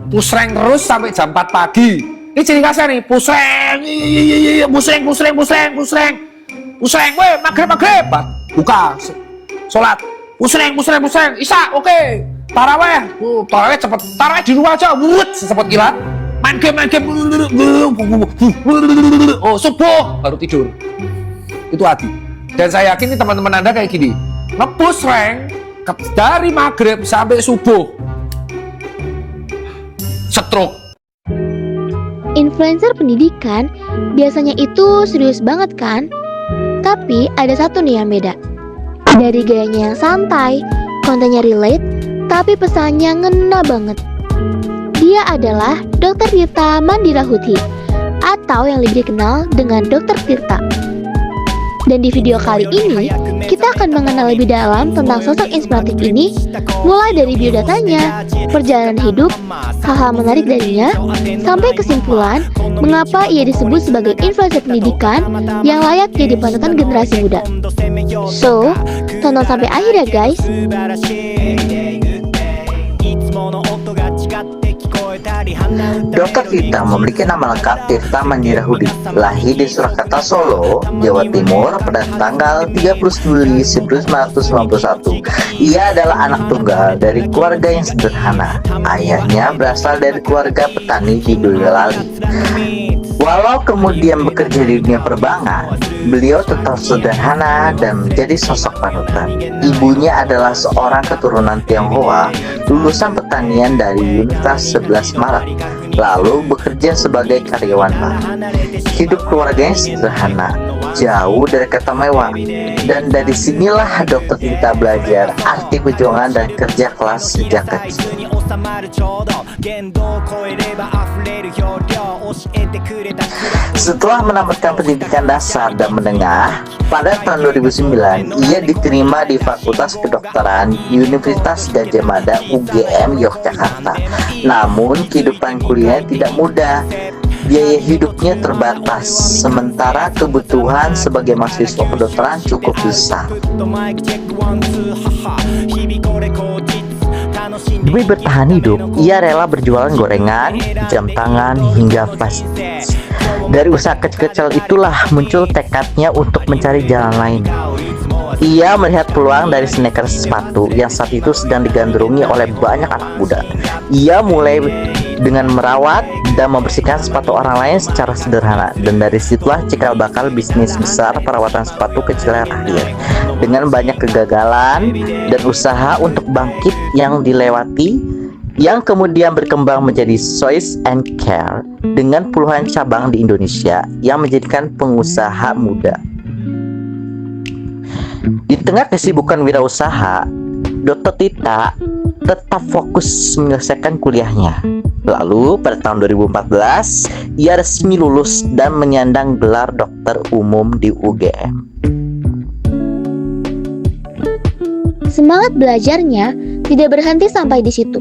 pusreng terus sampai jam 4 pagi. Ini ciri khasnya nih, pusreng, pusreng, weh, maghrib, buka, sholat, pusreng, isya, oke, taraweh cepet, taraweh di rumah aja, secepat kilat, main game, oh subuh baru tidur, itu Adi. Dan saya yakin nih teman-teman Anda kayak gini, ngepusreng dari maghrib sampai subuh, stroke. Influencer pendidikan biasanya itu serius banget kan? Tapi ada satu nih yang beda. Dari gayanya yang santai, kontennya relate, tapi pesannya ngena banget. Dia adalah Dr. Tirta Mandira Huti, atau yang lebih dikenal dengan Dr. Tirta. Dan di video kali ini, kita akan mengenal lebih dalam tentang sosok inspiratif ini, mulai dari biodatanya, perjalanan hidup, hal-hal menarik darinya, sampai kesimpulan mengapa ia disebut sebagai influencer pendidikan yang layak jadi panutan generasi muda. So, tonton sampai akhir ya guys. Dr. Tirta memiliki nama lengkap Tirta Mandira Huti, lahir di Surakarta, Solo, Jawa Timur pada tanggal 30 Juli 1991. Ia adalah anak tunggal dari keluarga yang sederhana. Ayahnya berasal dari keluarga petani di Boyolali. Walau kemudian bekerja di dunia perbankan, beliau tetap sederhana dan menjadi sosok panutan. Ibunya adalah seorang keturunan Tionghoa, lulusan pertanian dari Universitas 11 Maret, lalu bekerja sebagai karyawan bank. Hidup keluarganya sederhana, jauh dari kata mewah, dan dari sinilah Dr. Tirta belajar arti perjuangan dan kerja keras sejak kecil. Setelah menamatkan pendidikan dasar dan menengah, pada tahun 2009 ia diterima di Fakultas Kedokteran Universitas Gadjah Mada UGM Yogyakarta. Namun kehidupan kuliah tidak mudah. Biaya hidupnya terbatas, sementara kebutuhan sebagai mahasiswa kedokteran cukup besar. Demi bertahan hidup, ia rela berjualan gorengan, jam tangan, hingga flash disk. Dari usaha kecil-kecil itulah muncul tekadnya untuk mencari jalan lain. Ia melihat peluang dari sneaker sepatu yang saat itu sedang digandrungi oleh banyak anak muda. Ia mulai dengan merawat dan membersihkan sepatu orang lain secara sederhana, dan dari situlah cikal bakal bisnis besar perawatan sepatu kecilnya lahir. Dengan banyak kegagalan dan usaha untuk bangkit yang dilewati, yang kemudian berkembang menjadi Choice and Care dengan puluhan cabang di Indonesia yang menjadikan pengusaha muda. Di tengah kesibukan wirausaha, Dr. Tirta tetap fokus menyelesaikan kuliahnya. Lalu pada tahun 2014, ia resmi lulus dan menyandang gelar dokter umum di UGM. Semangat belajarnya tidak berhenti sampai di situ.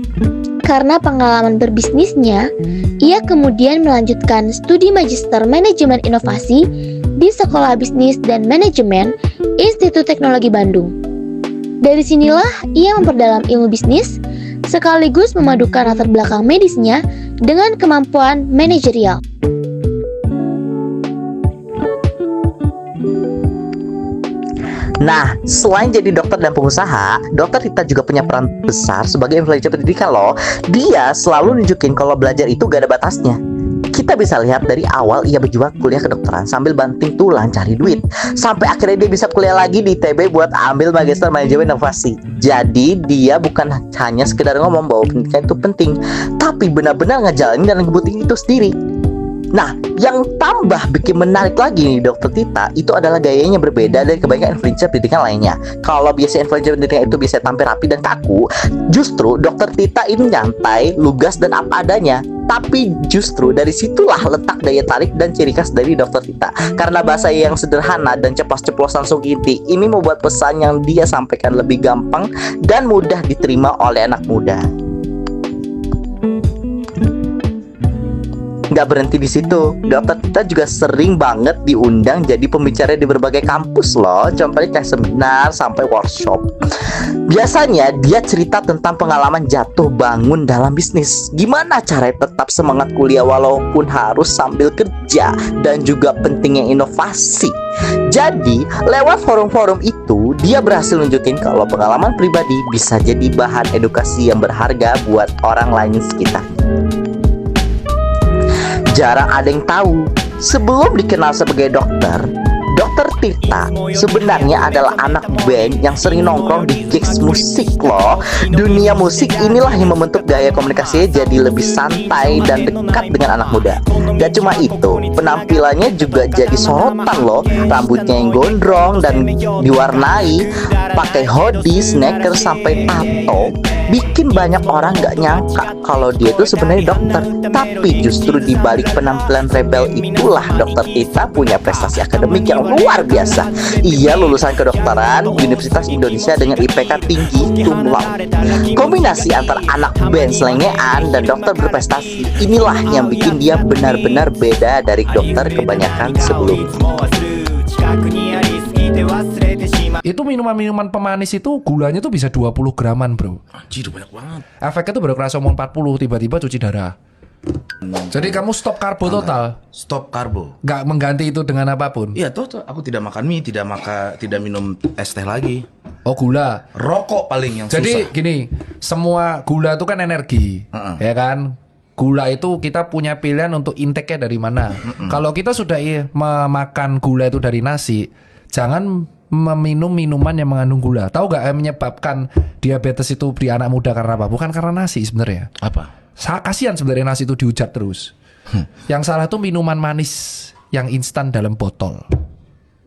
Karena pengalaman berbisnisnya, ia kemudian melanjutkan studi Magister Manajemen Inovasi di Sekolah Bisnis dan Manajemen Institut Teknologi Bandung. Dari sinilah ia memperdalam ilmu bisnis, sekaligus memadukan latar belakang medisnya dengan kemampuan manajerial. Nah, selain jadi dokter dan pengusaha, Dr. Tirta juga punya peran besar sebagai influencer pendidikan loh. Dia selalu nunjukin kalau belajar itu gak ada batasnya. Kita bisa lihat dari awal ia berjuang kuliah kedokteran sambil banting tulang cari duit, sampai akhirnya dia bisa kuliah lagi di ITB buat ambil Magister Manajemen Inovasi. Jadi dia bukan hanya sekedar ngomong bahwa pendidikan itu penting, tapi benar-benar ngejalanin dan ngebuktiin itu sendiri. Nah, yang tambah bikin menarik lagi nih Dr. Tirta itu adalah gayanya berbeda dari kebanyakan influencer pendidikan lainnya. Kalau biasa influencer pendidikan itu bisa tampil rapi dan kaku, justru Dr. Tirta ini nyantai, lugas dan apa adanya. Tapi justru dari situlah letak daya tarik dan ciri khas dari Dr. Tirta. Karena bahasa yang sederhana dan ceplos-ceplos langsung inti, ini membuat pesan yang dia sampaikan lebih gampang dan mudah diterima oleh anak muda. Nggak berhenti di situ, Dr. Tirta juga sering banget diundang jadi pembicara di berbagai kampus loh, contohnya kayak seminar sampai workshop. Biasanya dia cerita tentang pengalaman jatuh bangun dalam bisnis. Gimana caranya tetap semangat kuliah walaupun harus sambil kerja, dan juga pentingnya inovasi. Jadi lewat forum-forum itu dia berhasil nunjukin kalau pengalaman pribadi bisa jadi bahan edukasi yang berharga buat orang lain sekitar. Jarang ada yang tahu, sebelum dikenal sebagai dokter, Dokter Tirta sebenarnya adalah anak band yang sering nongkrong di gigs musik loh. Dunia musik inilah yang membentuk gaya komunikasinya jadi lebih santai dan dekat dengan anak muda. Gak cuma itu, penampilannya juga jadi sorotan loh. Rambutnya yang gondrong dan diwarnai, pakai hoodie, sneakers, sampai tato. Bikin banyak orang gak nyangka kalau dia itu sebenarnya dokter. Tapi justru di balik penampilan rebel itulah Dokter Tirta punya prestasi akademik yang luar biasa. Ia lulusan kedokteran Universitas Indonesia dengan IPK tinggi cum laude. Kombinasi antara anak band selengean dan dokter berprestasi inilah yang bikin dia benar-benar beda dari dokter kebanyakan sebelumnya. Itu minuman-minuman pemanis itu gulanya tuh bisa 20 graman bro. Anjir, banyak banget. Efeknya tuh baru kerasa mau 40, tiba-tiba cuci darah. Jadi kamu stop karbo total, Stop karbo. nggak mengganti itu dengan apapun. Iya toh, aku tidak makan mie, tidak minum es teh lagi. Oh gula. Rokok paling yang Jadi susah. gini, semua gula itu kan energi, ya kan? Gula itu kita punya pilihan untuk intake-nya dari mana. Kalau kita sudah memakan gula itu dari nasi, jangan meminum minuman yang mengandung gula. Tahu gak yang menyebabkan diabetes itu di anak muda karena apa? Bukan karena nasi sebenarnya. Apa? Kasihan sebenarnya nasi itu dihujat terus. Yang salah tuh minuman manis yang instan dalam botol.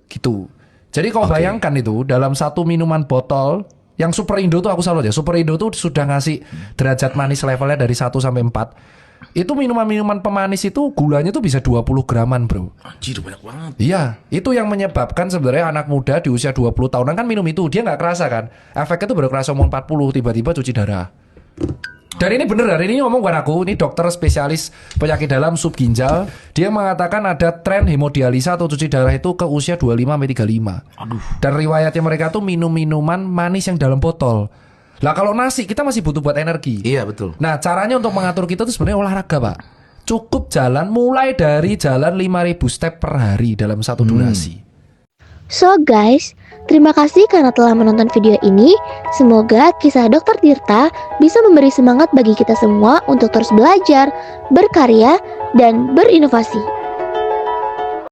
Gitu. Jadi kau bayangkan itu dalam satu minuman botol yang Super Indo tuh aku salut ya. Super Indo tuh sudah ngasih derajat manis levelnya dari 1 sampai 4. Itu minuman-minuman pemanis itu gulanya tuh bisa 20 graman, bro. Anjir, banyak banget. Iya, itu yang menyebabkan sebenarnya anak muda di usia 20 tahunan kan minum itu, dia nggak kerasa kan. Efeknya tuh baru kerasa umur 40, tiba-tiba cuci darah. Dan ini bener, hari ini ngomong bukan aku, ini dokter spesialis penyakit dalam sub ginjal. Dia mengatakan ada tren hemodialisa atau cuci darah itu ke usia 25-35. Dan riwayatnya mereka tuh minum minuman manis yang dalam botol. Lah kalau nasi kita masih butuh buat energi. Iya betul. Nah caranya untuk mengatur kita tuh sebenarnya olahraga pak. Cukup jalan mulai dari jalan 5.000 step per hari dalam satu durasi. So guys, terima kasih karena telah menonton video ini. Semoga kisah Dokter Tirta bisa memberi semangat bagi kita semua untuk terus belajar, berkarya, dan berinovasi.